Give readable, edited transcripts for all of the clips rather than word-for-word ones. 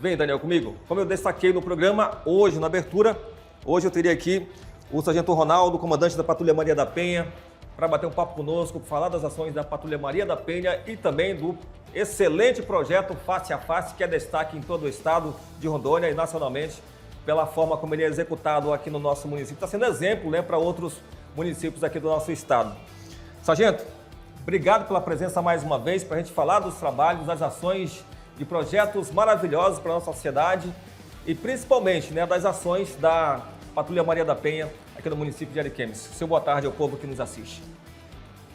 Vem, Daniel, comigo. Como eu destaquei no programa, hoje, na abertura, hoje eu teria aqui o Sargento Ronaldo, comandante da Patrulha Maria da Penha, para bater um papo conosco, falar das ações da Patrulha Maria da Penha e também do excelente projeto Face a Face, que é destaque em todo o estado de Rondônia e nacionalmente, pela forma como ele é executado aqui no nosso município. Está sendo exemplo, né, para outros municípios aqui do nosso estado. Sargento, obrigado pela presença mais uma vez, para a gente falar dos trabalhos, das ações e projetos maravilhosos para a nossa sociedade e principalmente, né, das ações da Patrulha Maria da Penha aqui no município de Ariquemes. Seu boa tarde ao povo que nos assiste.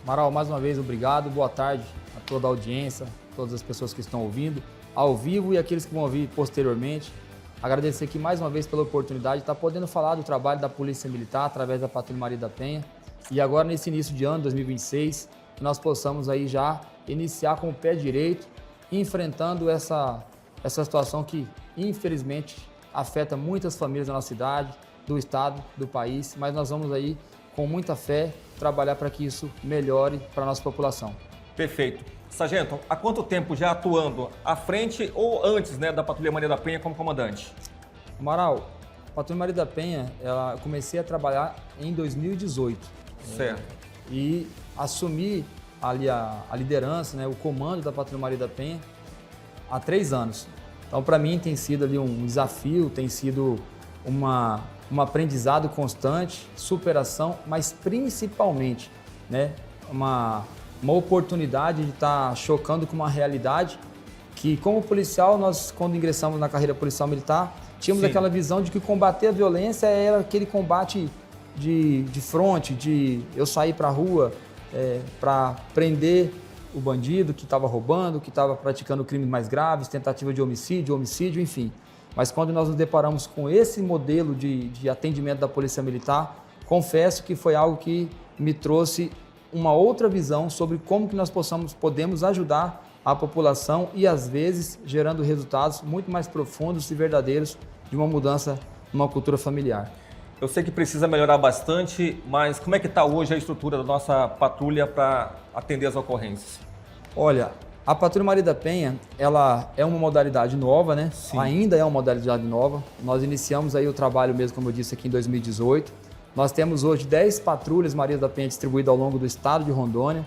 Amaral, mais uma vez, obrigado. Boa tarde a toda a audiência, todas as pessoas que estão ouvindo, ao vivo e aqueles que vão ouvir posteriormente. Agradecer aqui mais uma vez pela oportunidade de estar podendo falar do trabalho da Polícia Militar através da Patrulha Maria da Penha. E agora, nesse início de ano, 2026, que nós possamos aí já iniciar com o pé direito, enfrentando essa situação que, infelizmente, afeta muitas famílias da nossa cidade, do estado, do país, mas nós vamos aí, com muita fé, trabalhar para que isso melhore para a nossa população. Perfeito. Sargento, há quanto tempo já atuando à frente ou antes, né, da Patrulha Maria da Penha como comandante? Amaral, a Patrulha Maria da Penha, eu comecei a trabalhar em 2018. Certo. E assumi ali a liderança, né, o comando da Patrulha Maria da Penha há 3 anos. Então, para mim, tem sido ali um desafio, tem sido um aprendizado constante, superação, mas principalmente, né, uma oportunidade de estar chocando com uma realidade que, como policial, nós, quando ingressamos na carreira policial militar, tínhamos aquela visão de que combater a violência era aquele combate de frente, de eu sair para a rua para prender o bandido que estava roubando, que estava praticando crimes mais graves, tentativa de homicídio, enfim. Mas quando nós nos deparamos com esse modelo de atendimento da Polícia Militar, confesso que foi algo que me trouxe uma outra visão sobre como que nós podemos ajudar a população e, às vezes, gerando resultados muito mais profundos e verdadeiros de uma mudança numa cultura familiar. Eu sei que precisa melhorar bastante, mas como é que está hoje a estrutura da nossa patrulha para atender as ocorrências? Olha, a Patrulha Maria da Penha, ela é uma modalidade nova, né? Sim. Ainda é uma modalidade nova. Nós iniciamos aí o trabalho mesmo, como eu disse, aqui em 2018. Nós temos hoje 10 patrulhas Maria da Penha distribuídas ao longo do estado de Rondônia.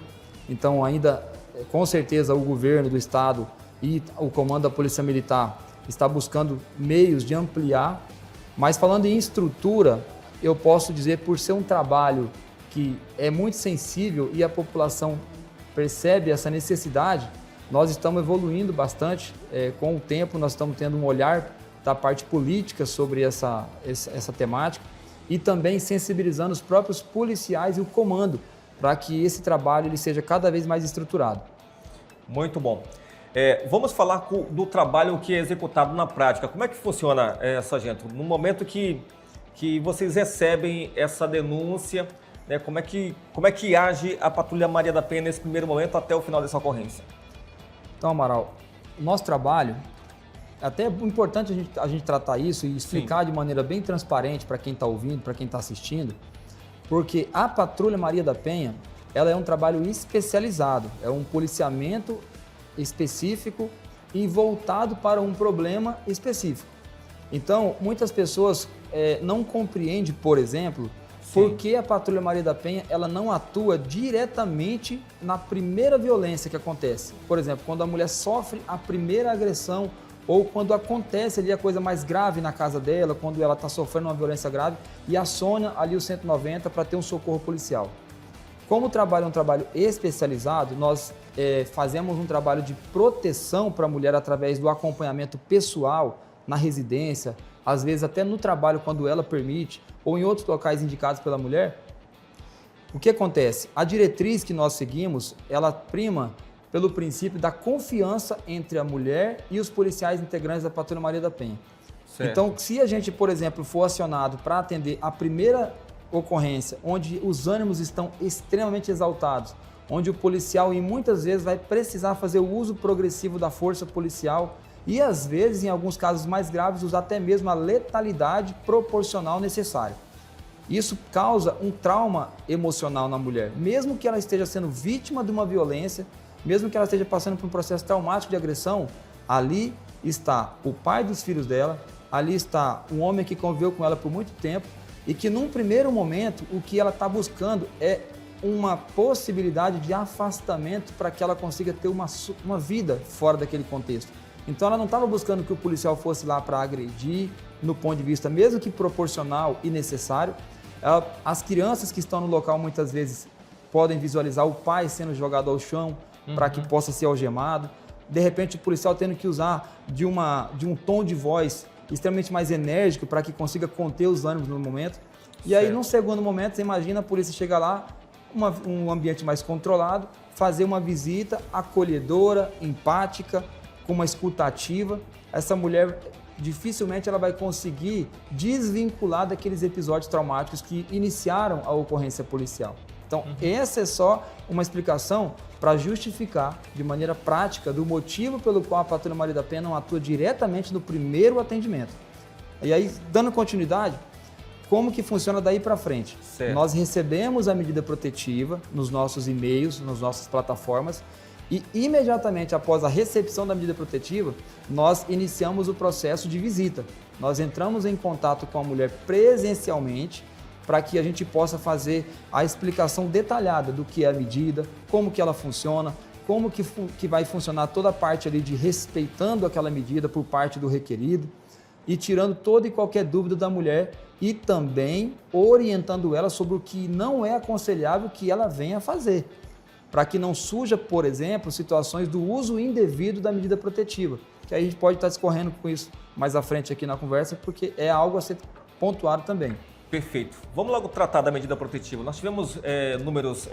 Então, ainda, com certeza, o governo do estado e o comando da Polícia Militar está buscando meios de ampliar. Mas falando em estrutura, eu posso dizer, por ser um trabalho que é muito sensível e a população percebe essa necessidade, nós estamos evoluindo bastante. Com o tempo, nós estamos tendo um olhar da parte política sobre essa temática e também sensibilizando os próprios policiais e o comando para que esse trabalho ele seja cada vez mais estruturado. Muito bom. Vamos falar do trabalho que é executado na prática. Como é que funciona, sargento? No momento que vocês recebem essa denúncia, né, como é que age a Patrulha Maria da Penha nesse primeiro momento até o final dessa ocorrência? Então, Amaral, o nosso trabalho, até é importante a gente tratar isso e explicar Sim. de maneira bem transparente para quem está ouvindo, para quem está assistindo, porque a Patrulha Maria da Penha, ela é um trabalho especializado, é um policiamento específico e voltado para um problema específico. Então, muitas pessoas não compreendem, por exemplo, por que a Patrulha Maria da Penha ela não atua diretamente na primeira violência que acontece. Por exemplo, quando a mulher sofre a primeira agressão ou quando acontece ali a coisa mais grave na casa dela, quando ela está sofrendo uma violência grave e aciona ali o 190 para ter um socorro policial. Como o trabalho é um trabalho especializado, nós fazemos um trabalho de proteção para a mulher através do acompanhamento pessoal na residência, às vezes até no trabalho quando ela permite, ou em outros locais indicados pela mulher. O que acontece? A diretriz que nós seguimos, ela prima pelo princípio da confiança entre a mulher e os policiais integrantes da Patrulha Maria da Penha. Certo. Então, se a gente, por exemplo, for acionado para atender a primeira ocorrência, onde os ânimos estão extremamente exaltados, onde o policial, e muitas vezes, vai precisar fazer o uso progressivo da força policial e, às vezes, em alguns casos mais graves, usar até mesmo a letalidade proporcional necessária. Isso causa um trauma emocional na mulher, mesmo que ela esteja sendo vítima de uma violência, mesmo que ela esteja passando por um processo traumático de agressão, ali está o pai dos filhos dela, ali está um homem que conviveu com ela por muito tempo e que num primeiro momento o que ela está buscando é uma possibilidade de afastamento para que ela consiga ter uma vida fora daquele contexto. Então ela não estava buscando que o policial fosse lá para agredir, no ponto de vista mesmo que proporcional e necessário. As crianças que estão no local muitas vezes podem visualizar o pai sendo jogado ao chão para que possa ser algemado. De repente o policial tendo que usar de um tom de voz extremamente mais enérgico para que consiga conter os ânimos no momento. E aí, num segundo momento, você imagina a polícia chegar lá, um ambiente mais controlado, fazer uma visita acolhedora, empática, com uma escuta ativa. Essa mulher dificilmente ela vai conseguir desvincular daqueles episódios traumáticos que iniciaram a ocorrência policial. Então, essa é só uma explicação para justificar, de maneira prática, do motivo pelo qual a Patrulha Maria da Penha não atua diretamente no primeiro atendimento. E aí, dando continuidade, como que funciona daí para frente? Certo. Nós recebemos a medida protetiva nos nossos e-mails, nas nossas plataformas, e imediatamente após a recepção da medida protetiva, nós iniciamos o processo de visita. Nós entramos em contato com a mulher presencialmente para que a gente possa fazer a explicação detalhada do que é a medida, como que ela funciona, como que vai funcionar toda a parte ali de respeitando aquela medida por parte do requerido e tirando toda e qualquer dúvida da mulher e também orientando ela sobre o que não é aconselhável que ela venha fazer, para que não surja, por exemplo, situações do uso indevido da medida protetiva, que aí a gente pode estar discorrendo com isso mais à frente aqui na conversa, porque é algo a ser pontuado também. Perfeito. Vamos logo tratar da medida protetiva. Nós tivemos números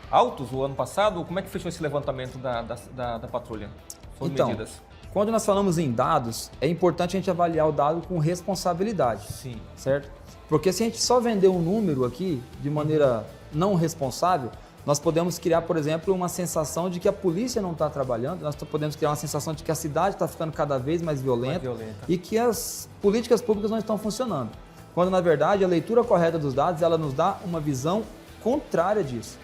altos no ano passado. Como é que fechou esse levantamento da patrulha sobre medidas? Quando nós falamos em dados, é importante a gente avaliar o dado com responsabilidade. Sim. Certo? Porque se a gente só vender um número aqui de maneira não responsável, nós podemos criar, por exemplo, uma sensação de que a polícia não está trabalhando, nós podemos criar uma sensação de que a cidade está ficando cada vez mais violenta e que as políticas públicas não estão funcionando. Quando, na verdade, a leitura correta dos dados, ela nos dá uma visão contrária disso.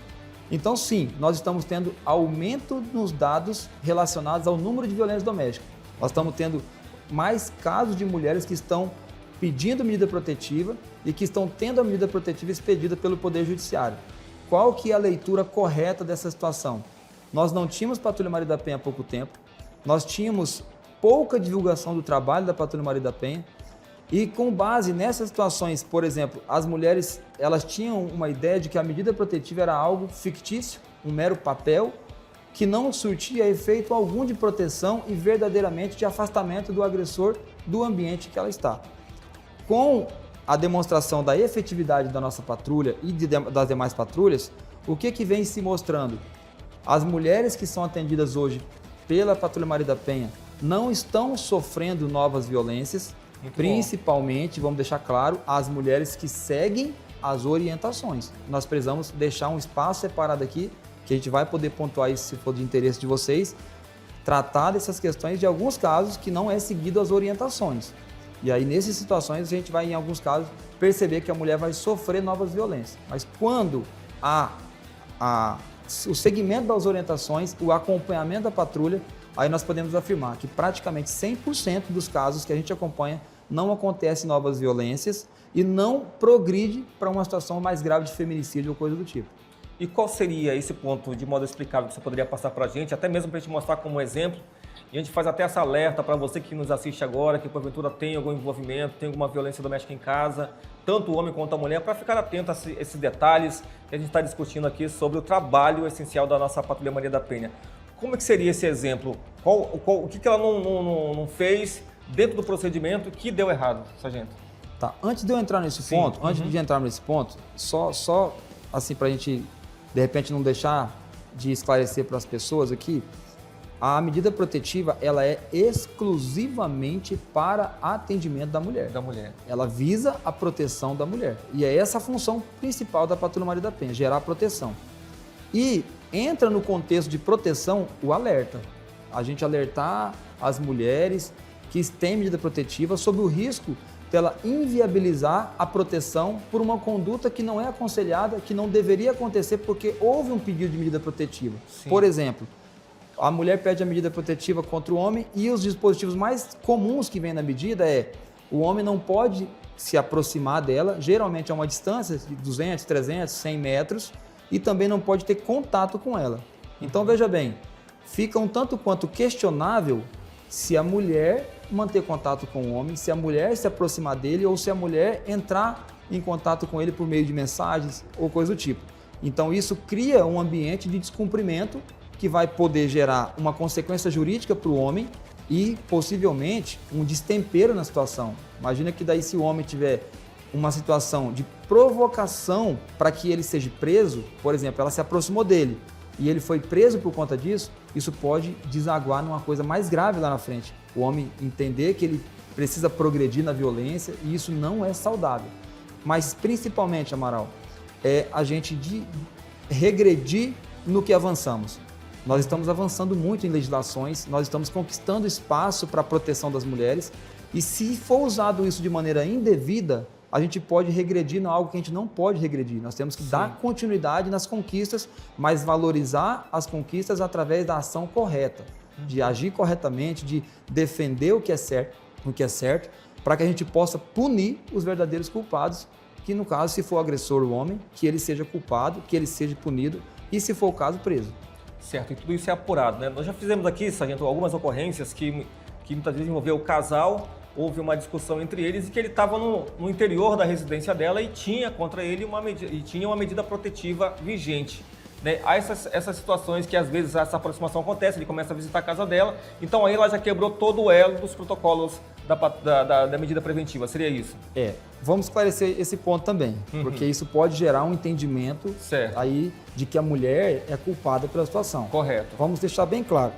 Então, sim, nós estamos tendo aumento nos dados relacionados ao número de violência doméstica. Nós estamos tendo mais casos de mulheres que estão pedindo medida protetiva e que estão tendo a medida protetiva expedida pelo Poder Judiciário. Qual que é a leitura correta dessa situação? Nós não tínhamos Patrulha Maria da Penha há pouco tempo, nós tínhamos pouca divulgação do trabalho da Patrulha Maria da Penha e com base nessas situações, por exemplo, as mulheres elas tinham uma ideia de que a medida protetiva era algo fictício, um mero papel, que não surtia efeito algum de proteção e verdadeiramente de afastamento do agressor do ambiente que ela está. Com a demonstração da efetividade da nossa patrulha e das demais patrulhas, o que vem se mostrando? As mulheres que são atendidas hoje pela Patrulha Maria da Penha não estão sofrendo novas violências, principalmente, vamos deixar claro, as mulheres que seguem as orientações. Nós precisamos deixar um espaço separado aqui, que a gente vai poder pontuar isso se for de interesse de vocês, tratar dessas questões de alguns casos que não é seguido as orientações. E aí, nessas situações, a gente vai, em alguns casos, perceber que a mulher vai sofrer novas violências. Mas quando há o segmento das orientações, o acompanhamento da patrulha, aí nós podemos afirmar que praticamente 100% dos casos que a gente acompanha não acontecem novas violências e não progride para uma situação mais grave de feminicídio ou coisa do tipo. E qual seria esse ponto, de modo explicável, que você poderia passar para a gente, até mesmo para a gente mostrar como exemplo? E a gente faz até essa alerta para você que nos assiste agora, que porventura tem algum envolvimento, tem alguma violência doméstica em casa, tanto o homem quanto a mulher, para ficar atento a esses detalhes que a gente está discutindo aqui sobre o trabalho essencial da nossa Patrulha Maria da Penha. Como é que seria esse exemplo? O que ela não fez dentro do procedimento que deu errado, sargento? Tá, antes de eu entrar nesse ponto, só assim para a gente, de repente, não deixar de esclarecer para as pessoas aqui, a medida protetiva, ela é exclusivamente para atendimento da mulher. Ela visa a proteção da mulher. E é essa a função principal da Patrulha Maria da Penha, gerar proteção. E entra no contexto de proteção o alerta. A gente alertar as mulheres que têm medida protetiva sobre o risco dela inviabilizar a proteção por uma conduta que não é aconselhada, que não deveria acontecer porque houve um pedido de medida protetiva. Sim. Por exemplo, A mulher pede a medida protetiva contra o homem e os dispositivos mais comuns que vêm na medida é o homem não pode se aproximar dela, geralmente a uma distância de 200, 300, 100 metros, e também não pode ter contato com ela. Então, veja bem, fica um tanto quanto questionável se a mulher manter contato com o homem, se a mulher se aproximar dele ou se a mulher entrar em contato com ele por meio de mensagens ou coisa do tipo. Então, isso cria um ambiente de descumprimento que vai poder gerar uma consequência jurídica para o homem e, possivelmente, um destempero na situação. Imagina que daí se o homem tiver uma situação de provocação para que ele seja preso, por exemplo, ela se aproximou dele e ele foi preso por conta disso, isso pode desaguar numa coisa mais grave lá na frente. O homem entender que ele precisa progredir na violência e isso não é saudável. Mas, principalmente, Amaral, é a gente regredir no que avançamos. Nós estamos avançando muito em legislações, nós estamos conquistando espaço para a proteção das mulheres e se for usado isso de maneira indevida, a gente pode regredir em algo que a gente não pode regredir. Nós temos que dar continuidade nas conquistas, mas valorizar as conquistas através da ação correta, de agir corretamente, de defender o que é certo, para que a gente possa punir os verdadeiros culpados, que no caso, se for o agressor o homem, que ele seja culpado, que ele seja punido e, se for o caso, preso. Certo, e tudo isso é apurado, né? Nós já fizemos aqui, sargento, algumas ocorrências que muitas vezes envolveu o casal, houve uma discussão entre eles e que ele estava no interior da residência dela e tinha contra ele uma medida protetiva vigente. Né? Há essas situações que às vezes essa aproximação acontece, ele começa a visitar a casa dela, então aí ela já quebrou todo o elo dos protocolos da medida preventiva, seria isso? Vamos esclarecer esse ponto também, porque isso pode gerar um entendimento aí de que a mulher é culpada pela situação. Correto. Vamos deixar bem claro,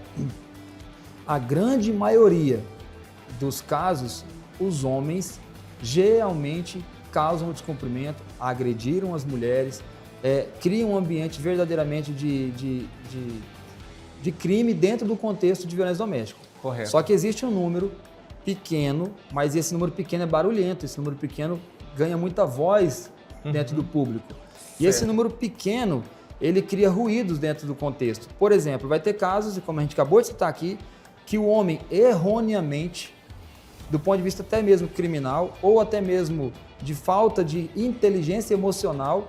a grande maioria dos casos, os homens geralmente causam o descumprimento, agrediram as mulheres, criam um ambiente verdadeiramente de crime dentro do contexto de violência doméstica. Correto. Só que existe um número pequeno, mas esse número pequeno é barulhento, esse número pequeno ganha muita voz dentro do público. E esse número pequeno, ele cria ruídos dentro do contexto. Por exemplo, vai ter casos, como a gente acabou de citar aqui, que o homem erroneamente, do ponto de vista até mesmo criminal ou até mesmo de falta de inteligência emocional,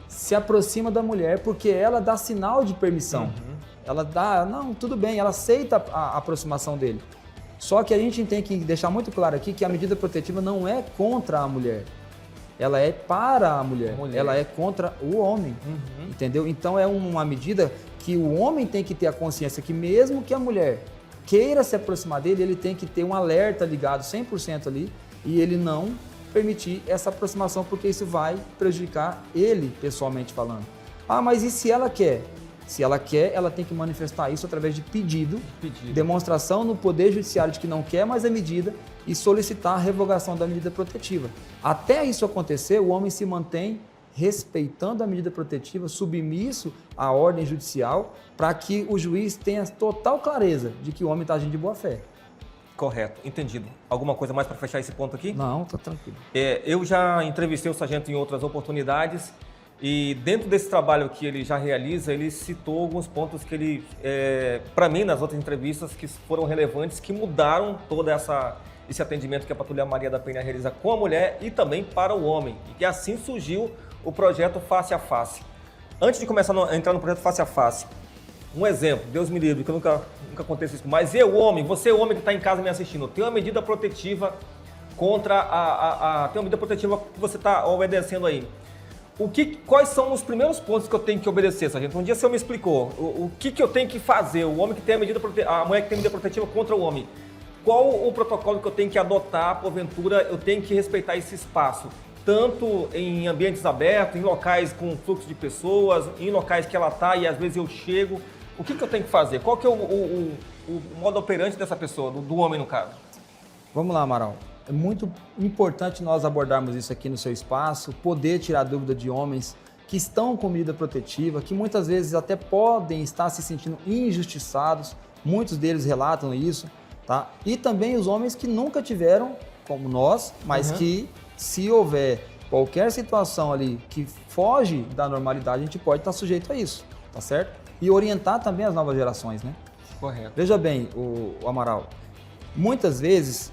se aproxima da mulher porque ela dá sinal de permissão. Ela dá, não, tudo bem, ela aceita a aproximação dele. Só que a gente tem que deixar muito claro aqui que a medida protetiva não é contra a mulher. Ela é para a mulher. Ela é contra o homem, entendeu? Então é uma medida que o homem tem que ter a consciência que mesmo que a mulher queira se aproximar dele, ele tem que ter um alerta ligado 100% ali e ele não permitir essa aproximação porque isso vai prejudicar ele, pessoalmente falando. Ah, mas e se ela quer? Se ela quer, ela tem que manifestar isso através de pedido, demonstração no Poder Judiciário de que não quer mais a medida e solicitar a revogação da medida protetiva. Até isso acontecer, o homem se mantém respeitando a medida protetiva, submisso à ordem judicial, para que o juiz tenha total clareza de que o homem está agindo de boa fé. Correto, entendido. Alguma coisa mais para fechar esse ponto aqui? Não, está tranquilo. Eu já entrevistei o sargento em outras oportunidades e dentro desse trabalho que ele já realiza, ele citou alguns pontos que ele, para mim, nas outras entrevistas, que foram relevantes, que mudaram todo esse atendimento que a Patrulha Maria da Penha realiza com a mulher e também para o homem. E que assim surgiu o projeto Face a Face. Antes de começar a entrar no projeto Face a Face, um exemplo, Deus me livre, que eu nunca aconteça isso, mas você homem que está em casa me assistindo, tem uma medida protetiva tem uma medida protetiva que você está obedecendo aí. Quais são os primeiros pontos que eu tenho que obedecer, sargento? Um dia o senhor me explicou o que eu tenho que fazer, o homem que tem a mulher que tem a medida protetiva contra o homem. Qual o protocolo que eu tenho que adotar, porventura eu tenho que respeitar esse espaço? Tanto em ambientes abertos, em locais com fluxo de pessoas, em locais que ela está e às vezes eu chego. O que eu tenho que fazer? Qual que é o modo operante dessa pessoa, do homem no caso? Vamos lá, Amaral. É muito importante nós abordarmos isso aqui no seu espaço, poder tirar dúvida de homens que estão com medida protetiva, que muitas vezes até podem estar se sentindo injustiçados, muitos deles relatam isso, tá? E também os homens que nunca tiveram, como nós, mas que se houver qualquer situação ali que foge da normalidade, a gente pode estar sujeito a isso, tá certo? E orientar também as novas gerações, né? Correto. Veja bem, o Amaral, muitas vezes,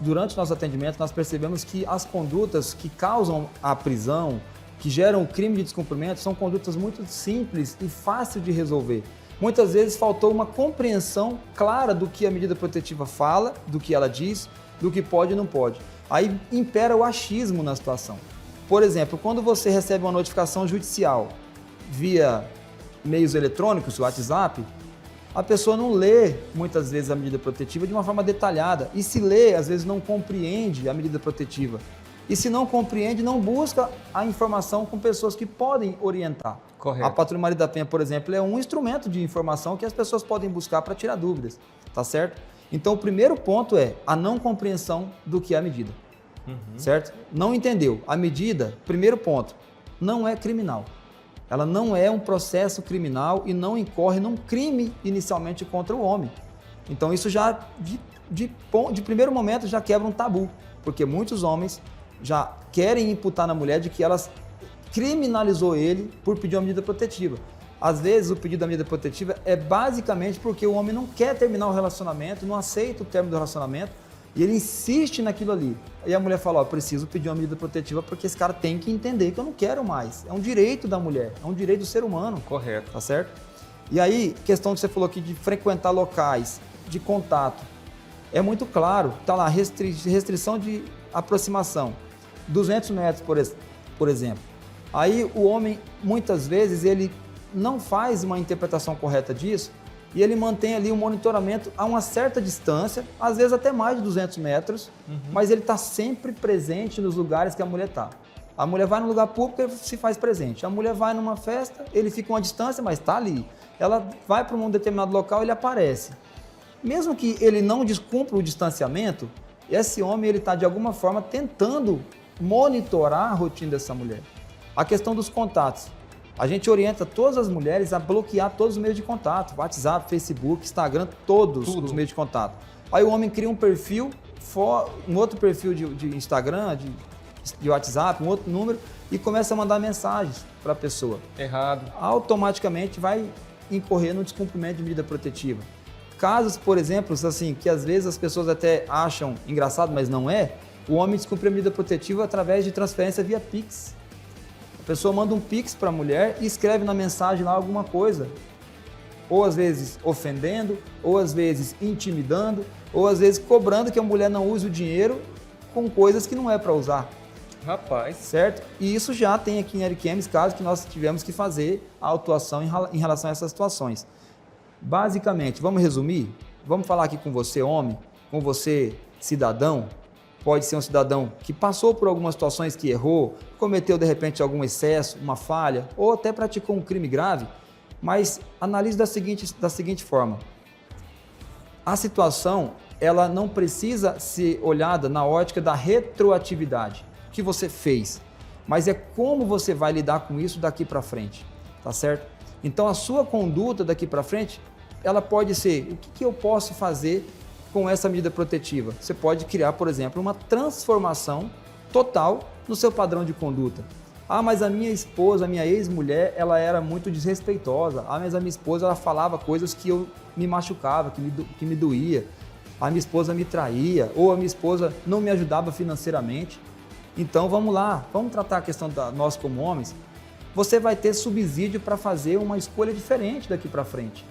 durante o nosso atendimento, nós percebemos que as condutas que causam a prisão, que geram o crime de descumprimento, são condutas muito simples e fáceis de resolver. Muitas vezes faltou uma compreensão clara do que a medida protetiva fala, do que ela diz, do que pode e não pode. Aí impera o achismo na situação. Por exemplo, quando você recebe uma notificação judicial via meios eletrônicos, WhatsApp, a pessoa não lê muitas vezes a medida protetiva de uma forma detalhada. E se lê, às vezes não compreende a medida protetiva. E se não compreende, não busca a informação com pessoas que podem orientar. Correto. A Patrulha Maria da Penha, por exemplo, é um instrumento de informação que as pessoas podem buscar para tirar dúvidas, tá certo? Então, o primeiro ponto é a não compreensão do que é a medida, certo? Não entendeu. A medida, primeiro ponto, não é criminal. Ela não é um processo criminal e não incorre num crime inicialmente contra o homem. Então, isso já, de primeiro momento, já quebra um tabu, porque muitos homens já querem imputar na mulher de que ela criminalizou ele por pedir uma medida protetiva. Às vezes, o pedido da medida protetiva é basicamente porque o homem não quer terminar o relacionamento, não aceita o término do relacionamento e ele insiste naquilo ali. E a mulher fala, preciso pedir uma medida protetiva porque esse cara tem que entender que eu não quero mais. É um direito da mulher, é um direito do ser humano. Correto. Tá certo? E aí, questão que você falou aqui de frequentar locais de contato. É muito claro, tá lá, restrição de aproximação. 200 metros, por exemplo. Aí o homem, muitas vezes, ele não faz uma interpretação correta disso e ele mantém ali um monitoramento a uma certa distância, às vezes até mais de 200 metros, mas ele está sempre presente nos lugares que a mulher está. A mulher vai num lugar público, ele se faz presente. A mulher vai numa festa, ele fica a uma distância, mas está ali. Ela vai para um determinado local, ele aparece. Mesmo que ele não descumpra o distanciamento, esse homem está, de alguma forma, tentando monitorar a rotina dessa mulher. A questão dos contatos. A gente orienta todas as mulheres a bloquear todos os meios de contato. WhatsApp, Facebook, Instagram, todos os meios de contato. Aí o homem cria um perfil, um outro perfil de Instagram, de WhatsApp, um outro número e começa a mandar mensagens para a pessoa. Errado. Automaticamente vai incorrer no descumprimento de medida protetiva. Casos, por exemplo, assim, que às vezes as pessoas até acham engraçado, mas não é, o homem descumpre a medida protetiva através de transferência via Pix. A pessoa manda um Pix para a mulher e escreve na mensagem lá alguma coisa. Ou às vezes ofendendo, ou às vezes intimidando, ou às vezes cobrando que a mulher não use o dinheiro com coisas que não é para usar. Rapaz. Certo? E isso já tem aqui em Ariquemes casos que nós tivemos que fazer a autuação em relação a essas situações. Basicamente, vamos resumir? Vamos falar aqui com você, homem, com você, cidadão. Pode ser um cidadão que passou por algumas situações que errou, cometeu de repente algum excesso, uma falha, ou até praticou um crime grave, mas analise da seguinte forma. A situação, ela não precisa ser olhada na ótica da retroatividade, o que você fez, mas é como você vai lidar com isso daqui para frente, tá certo? Então a sua conduta daqui para frente, ela pode ser, o que eu posso fazer com essa medida protetiva? Você pode criar, por exemplo, uma transformação total no seu padrão de conduta. Ah, mas a minha esposa, a minha ex-mulher, ela era muito desrespeitosa. Ah, mas a minha esposa, ela falava coisas que eu me machucava, que me doía. A minha esposa me traía, ou a minha esposa não me ajudava financeiramente. Então, vamos lá, vamos tratar a questão da nós como homens. Você vai ter subsídio para fazer uma escolha diferente daqui para frente.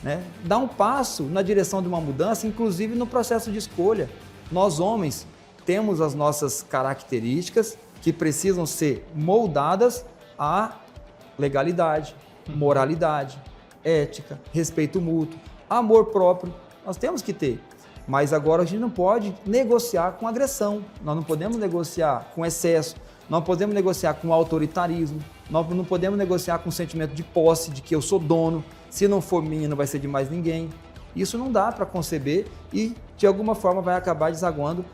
Né? Dá um passo na direção de uma mudança, inclusive no processo de escolha. Nós, homens, temos as nossas características que precisam ser moldadas à legalidade, moralidade, ética, respeito mútuo, amor próprio. Nós temos que ter. Mas agora a gente não pode negociar com agressão, nós não podemos negociar com excesso, nós não podemos negociar com autoritarismo, nós não podemos negociar com o sentimento de posse, de que eu sou dono, se não for minha não vai ser de mais ninguém. Isso não dá para conceber e de alguma forma vai acabar desaguando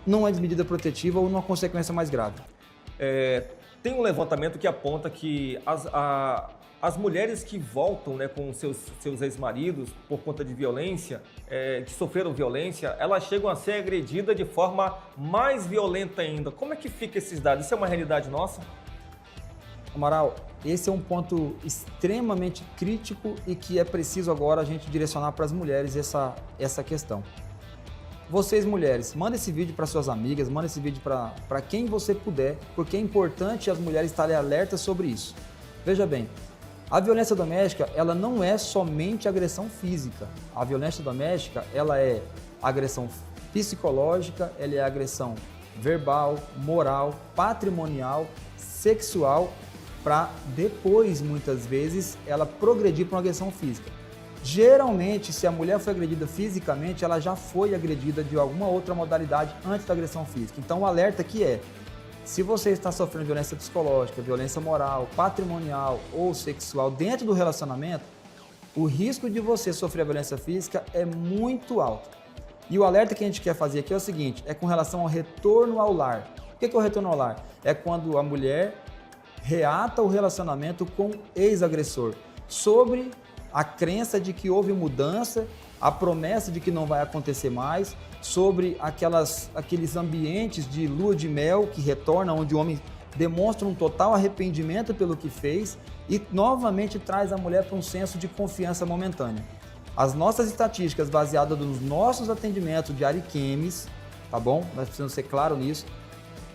numa medida protetiva ou numa consequência mais grave. Tem um levantamento que aponta que as mulheres que voltam, né, com seus ex-maridos por conta de violência, que sofreram violência, elas chegam a ser agredidas de forma mais violenta ainda. Como é que fica esses dados? Isso é uma realidade nossa? Amaral, esse é um ponto extremamente crítico e que é preciso agora a gente direcionar para as mulheres essa questão. Vocês, mulheres, mandem esse vídeo para suas amigas, mandem esse vídeo para quem você puder, porque é importante as mulheres estarem alertas sobre isso. Veja bem, a violência doméstica, ela não é somente agressão física. A violência doméstica, ela é agressão psicológica, ela é agressão verbal, moral, patrimonial, sexual, para depois, muitas vezes, ela progredir para uma agressão física. Geralmente, se a mulher foi agredida fisicamente, ela já foi agredida de alguma outra modalidade antes da agressão física. Então, o alerta aqui é, se você está sofrendo violência psicológica, violência moral, patrimonial ou sexual dentro do relacionamento, o risco de você sofrer a violência física é muito alto. E o alerta que a gente quer fazer aqui é o seguinte, é com relação ao retorno ao lar. O que é o retorno ao lar? É quando a mulher reata o relacionamento com o ex-agressor, sobre a crença de que houve mudança, a promessa de que não vai acontecer mais, sobre aqueles ambientes de lua de mel que retornam, onde o homem demonstra um total arrependimento pelo que fez e novamente traz a mulher para um senso de confiança momentânea. As nossas estatísticas baseadas nos nossos atendimentos de Ariquemes, tá bom? Nós precisamos ser claros nisso.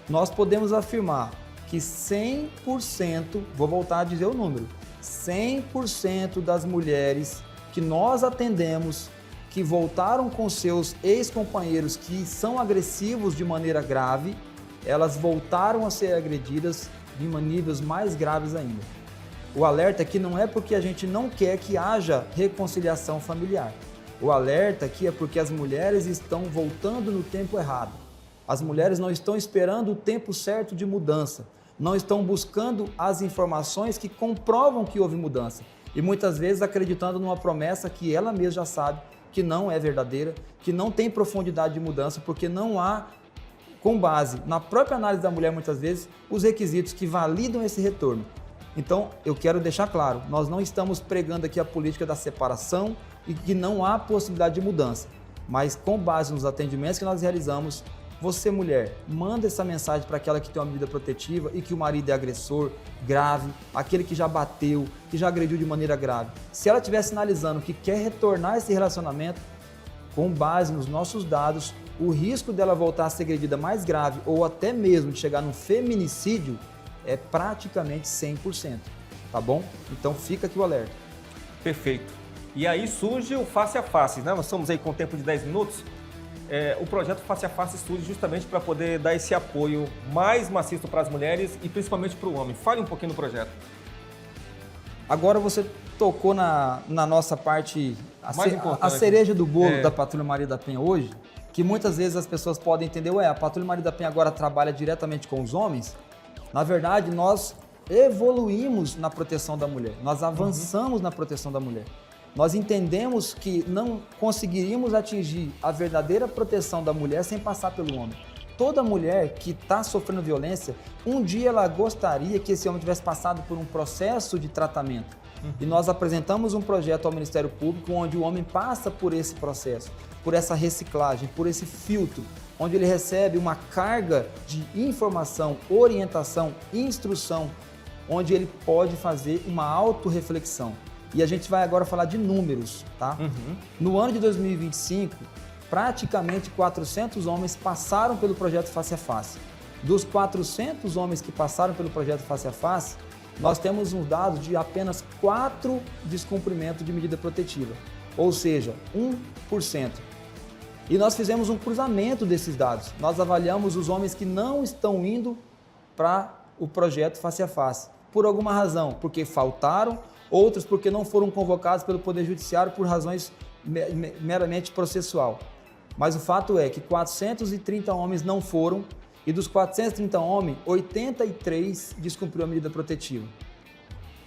Nós podemos afirmar que 100%, vou voltar a dizer o número, 100% das mulheres que nós atendemos, que voltaram com seus ex-companheiros que são agressivos de maneira grave, elas voltaram a ser agredidas em níveis mais graves ainda. O alerta aqui não é porque a gente não quer que haja reconciliação familiar. O alerta aqui é porque as mulheres estão voltando no tempo errado. As mulheres não estão esperando o tempo certo de mudança. Não estão buscando as informações que comprovam que houve mudança. E muitas vezes acreditando numa promessa que ela mesma já sabe que não é verdadeira, que não tem profundidade de mudança, porque não há, com base na própria análise da mulher muitas vezes, os requisitos que validam esse retorno. Então, eu quero deixar claro, nós não estamos pregando aqui a política da separação e que não há possibilidade de mudança, mas com base nos atendimentos que nós realizamos, você, mulher, manda essa mensagem para aquela que tem uma medida protetiva e que o marido é agressor grave, aquele que já bateu, que já agrediu de maneira grave. Se ela estiver sinalizando que quer retornar esse relacionamento, com base nos nossos dados, o risco dela voltar a ser agredida mais grave ou até mesmo de chegar num feminicídio é praticamente 100%, tá bom? Então fica aqui o alerta. Perfeito. E aí surge o Face a Face, né? Nós estamos aí com o tempo de 10 minutos. O projeto Face a Face surge justamente para poder dar esse apoio mais maciço para as mulheres e principalmente para o homem. Fale um pouquinho do projeto. Agora você tocou na nossa parte, a cereja do bolo da Patrulha Maria da Penha hoje, que muitas vezes as pessoas podem entender, a Patrulha Maria da Penha agora trabalha diretamente com os homens. Na verdade, nós evoluímos na proteção da mulher, nós avançamos na proteção da mulher. Nós entendemos que não conseguiríamos atingir a verdadeira proteção da mulher sem passar pelo homem. Toda mulher que está sofrendo violência, um dia ela gostaria que esse homem tivesse passado por um processo de tratamento. E nós apresentamos um projeto ao Ministério Público onde o homem passa por esse processo, por essa reciclagem, por esse filtro, onde ele recebe uma carga de informação, orientação, instrução, onde ele pode fazer uma autorreflexão. E a gente vai agora falar de números, tá? No ano de 2025, praticamente 400 homens passaram pelo projeto Face a Face. Dos 400 homens que passaram pelo projeto Face a Face, nós temos um dado de apenas 4 descumprimentos de medida protetiva, ou seja, 1%. E nós fizemos um cruzamento desses dados. Nós avaliamos os homens que não estão indo para o projeto Face a Face, por alguma razão, porque faltaram, outros porque não foram convocados pelo Poder Judiciário por razões meramente processual. Mas o fato é que 430 homens não foram e dos 430 homens, 83 descumpriu a medida protetiva.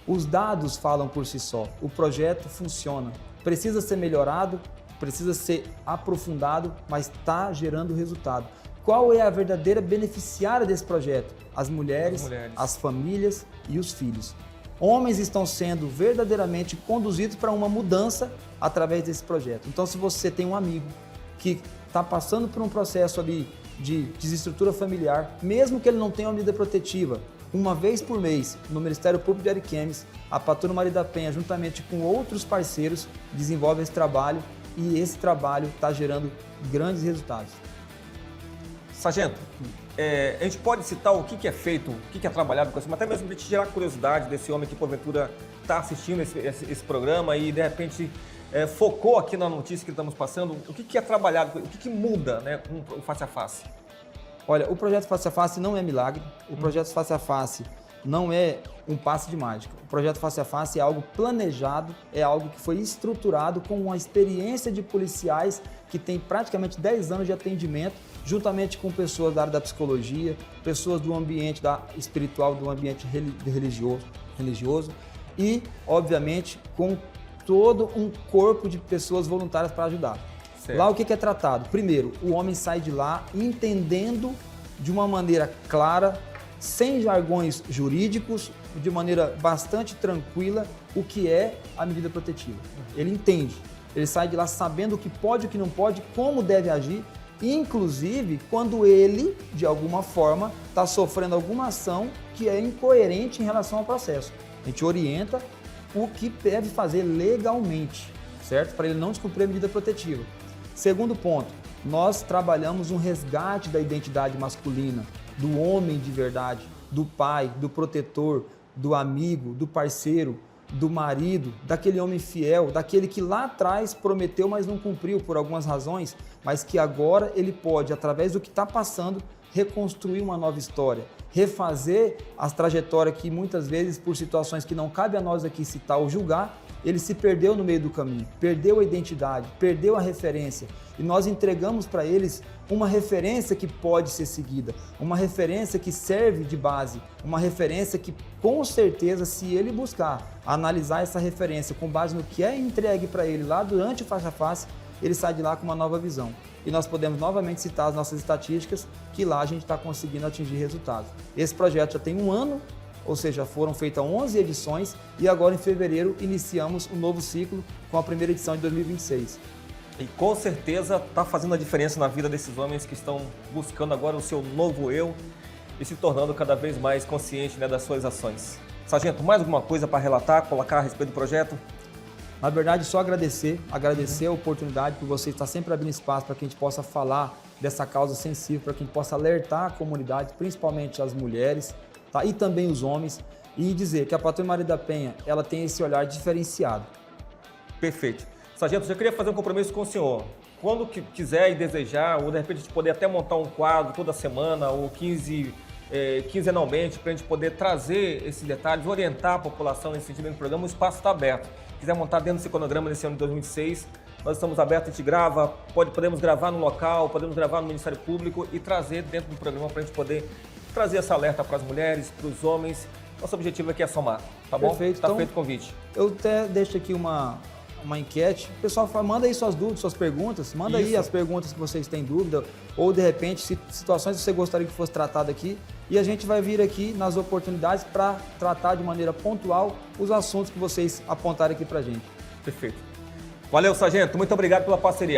Os dados falam por si só, o projeto funciona, precisa ser melhorado, precisa ser aprofundado, mas está gerando resultado. Qual é a verdadeira beneficiária desse projeto? As mulheres, as famílias e os filhos. Homens estão sendo verdadeiramente conduzidos para uma mudança através desse projeto. Então, se você tem um amigo que está passando por um processo ali de desestrutura familiar, mesmo que ele não tenha uma medida protetiva, uma vez por mês, no Ministério Público de Ariquemes, a Patrulha Maria da Penha, juntamente com outros parceiros, desenvolve esse trabalho e esse trabalho está gerando grandes resultados. Sargento, a gente pode citar o que é feito, o que é trabalhado com isso, mas até mesmo para te gerar curiosidade desse homem que porventura está assistindo esse programa e de repente focou aqui na notícia que estamos passando, o que é trabalhado, o que muda, né, com o face a face? Olha, o projeto Face a Face não é milagre, o projeto Face a Face não é um passe de mágica. O projeto Face a Face é algo planejado, é algo que foi estruturado com uma experiência de policiais que tem praticamente 10 anos de atendimento, juntamente com pessoas da área da psicologia, pessoas do ambiente espiritual, do ambiente religioso e, obviamente, com todo um corpo de pessoas voluntárias para ajudar. Certo. Lá o que é tratado? Primeiro, o homem sai de lá entendendo de uma maneira clara, sem jargões jurídicos, de maneira bastante tranquila, o que é a medida protetiva. Ele entende, ele sai de lá sabendo o que pode, o que não pode, como deve agir, inclusive quando ele, de alguma forma, está sofrendo alguma ação que é incoerente em relação ao processo. A gente orienta o que deve fazer legalmente, certo? Para ele não descumprir a medida protetiva. Segundo ponto, nós trabalhamos um resgate da identidade masculina, do homem de verdade, do pai, do protetor, do amigo, do parceiro, do marido, daquele homem fiel, daquele que lá atrás prometeu, mas não cumpriu por algumas razões, mas que agora ele pode, através do que está passando, reconstruir uma nova história, refazer as trajetórias que muitas vezes, por situações que não cabe a nós aqui citar ou julgar, ele se perdeu no meio do caminho, perdeu a identidade, perdeu a referência e nós entregamos para eles uma referência que pode ser seguida, uma referência que serve de base, uma referência que com certeza, se ele buscar analisar essa referência com base no que é entregue para ele lá durante o Face a Face, ele sai de lá com uma nova visão. E nós podemos novamente citar as nossas estatísticas, que lá a gente está conseguindo atingir resultados. Esse projeto já tem um ano, ou seja, foram feitas 11 edições e agora em fevereiro iniciamos um novo ciclo com a primeira edição de 2026. E com certeza está fazendo a diferença na vida desses homens que estão buscando agora o seu novo eu e se tornando cada vez mais consciente, né, das suas ações. Sargento, mais alguma coisa para relatar, colocar a respeito do projeto? Na verdade, só agradecer a oportunidade por você estar sempre abrindo espaço para que a gente possa falar dessa causa sensível, para que a gente possa alertar a comunidade, principalmente as mulheres, tá? E também os homens, e dizer que a Patrulha Maria da Penha ela tem esse olhar diferenciado. Perfeito. Sargento, eu queria fazer um compromisso com o senhor. Quando quiser e desejar, ou de repente a gente poder até montar um quadro toda semana ou quinzenalmente, para a gente poder trazer esses detalhes, orientar a população nesse sentido no programa, o espaço está aberto. Se quiser montar dentro desse cronograma nesse ano de 2026, nós estamos abertos, a gente grava, podemos gravar no local, podemos gravar no Ministério Público e trazer dentro do programa para a gente poder trazer essa alerta para as mulheres, para os homens. Nosso objetivo aqui é somar, tá bom? Perfeito. Está então, feito o convite. Eu até deixo aqui uma enquete. O pessoal manda aí suas dúvidas, suas perguntas, manda aí as perguntas que vocês têm dúvida, ou de repente situações que você gostaria que fosse tratado aqui, e a gente vai vir aqui nas oportunidades para tratar de maneira pontual os assuntos que vocês apontarem aqui pra gente. Perfeito. Valeu, sargento. Muito obrigado pela parceria.